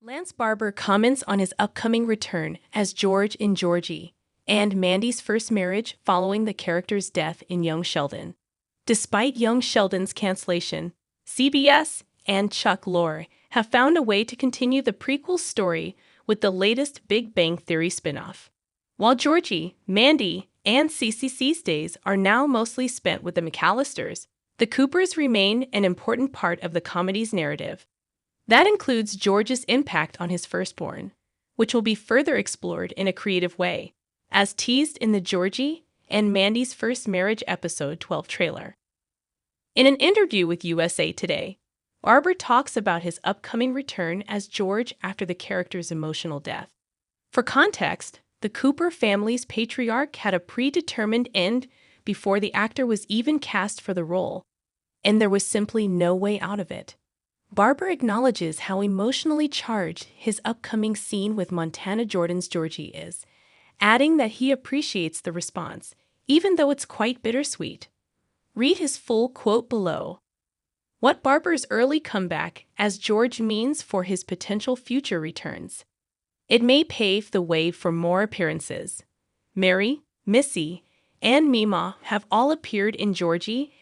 Lance Barber comments on his upcoming return as George in Georgie and Mandy's first marriage following the character's death in Young Sheldon. Despite Young Sheldon's cancellation, CBS and Chuck Lorre have found a way to continue the prequel story with the latest Big Bang Theory spinoff. While Georgie, Mandy, and CCC's days are now mostly spent with the McAllisters, the Coopers remain an important part of the comedy's narrative. That includes George's impact on his firstborn, which will be further explored in a creative way, as teased in the Georgie and Mandy's First Marriage episode 12 trailer. In an interview with USA Today, Barber talks about his upcoming return as George after the character's emotional death. For context, the Cooper family's patriarch had a predetermined end before the actor was even cast for the role, and there was simply no way out of it. Barber acknowledges how emotionally charged his upcoming scene with Montana Jordan's Georgie is, adding that he appreciates the response, even though it's quite bittersweet. Read his full quote below. What Barber's early comeback as George means for his potential future returns. It may pave the way for more appearances. Mary, Missy, and Mima have all appeared in Georgie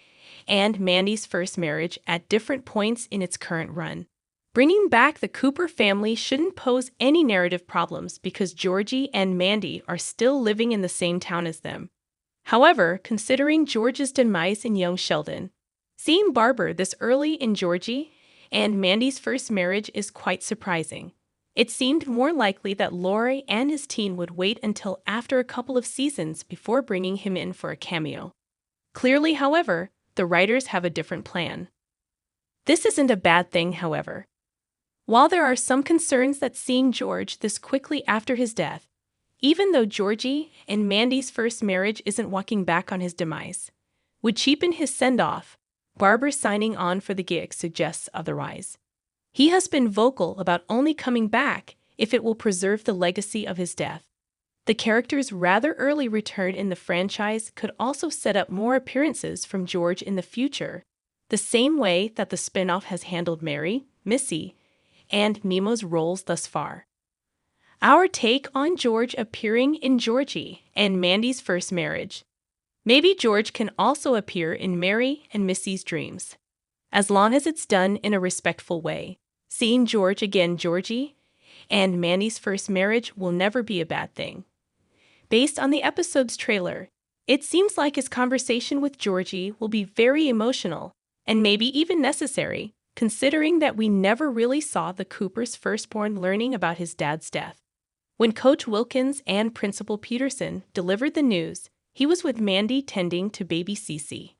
and Mandy's First Marriage at different points in its current run. Bringing back the Cooper family shouldn't pose any narrative problems because Georgie and Mandy are still living in the same town as them. However, considering George's demise in Young Sheldon, seeing Barber this early in Georgie and Mandy's First Marriage is quite surprising. It seemed more likely that Lorre and his team would wait until after a couple of seasons before bringing him in for a cameo. Clearly, however, the writers have a different plan. This isn't a bad thing, however. While there are some concerns that seeing George this quickly after his death, even though Georgie and Mandy's First Marriage isn't walking back on his demise, would cheapen his send-off, Barber signing on for the gig suggests otherwise. He has been vocal about only coming back if it will preserve the legacy of his death. The character's rather early return in the franchise could also set up more appearances from George in the future, the same way that the spin-off has handled Mary, Missy, and Mima's roles thus far. Our take on George appearing in Georgie and Mandy's First Marriage. Maybe George can also appear in Mary and Missy's dreams, as long as it's done in a respectful way. Seeing George again Georgie and Mandy's First Marriage will never be a bad thing. Based on the episode's trailer, it seems like his conversation with Georgie will be very emotional and maybe even necessary, considering that we never really saw the Cooper's firstborn learning about his dad's death. When Coach Wilkins and Principal Peterson delivered the news, he was with Mandy tending to baby Cece.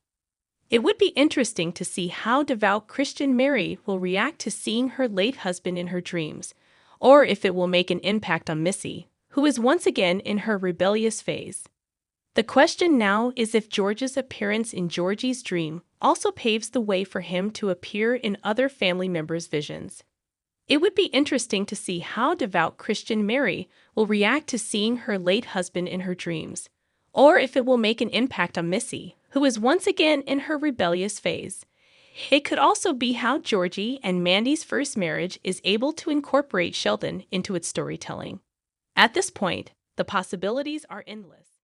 It would be interesting to see how devout Christian Mary will react to seeing her late husband in her dreams, or if it will make an impact on Missy, who is once again in her rebellious phase. The question now is if George's appearance in Georgie's dream also paves the way for him to appear in other family members' visions. It would be interesting to see how devout Christian Mary will react to seeing her late husband in her dreams, or if it will make an impact on Missy, who is once again in her rebellious phase. It could also be how Georgie and Mandy's First Marriage is able to incorporate Sheldon into its storytelling. At this point, the possibilities are endless.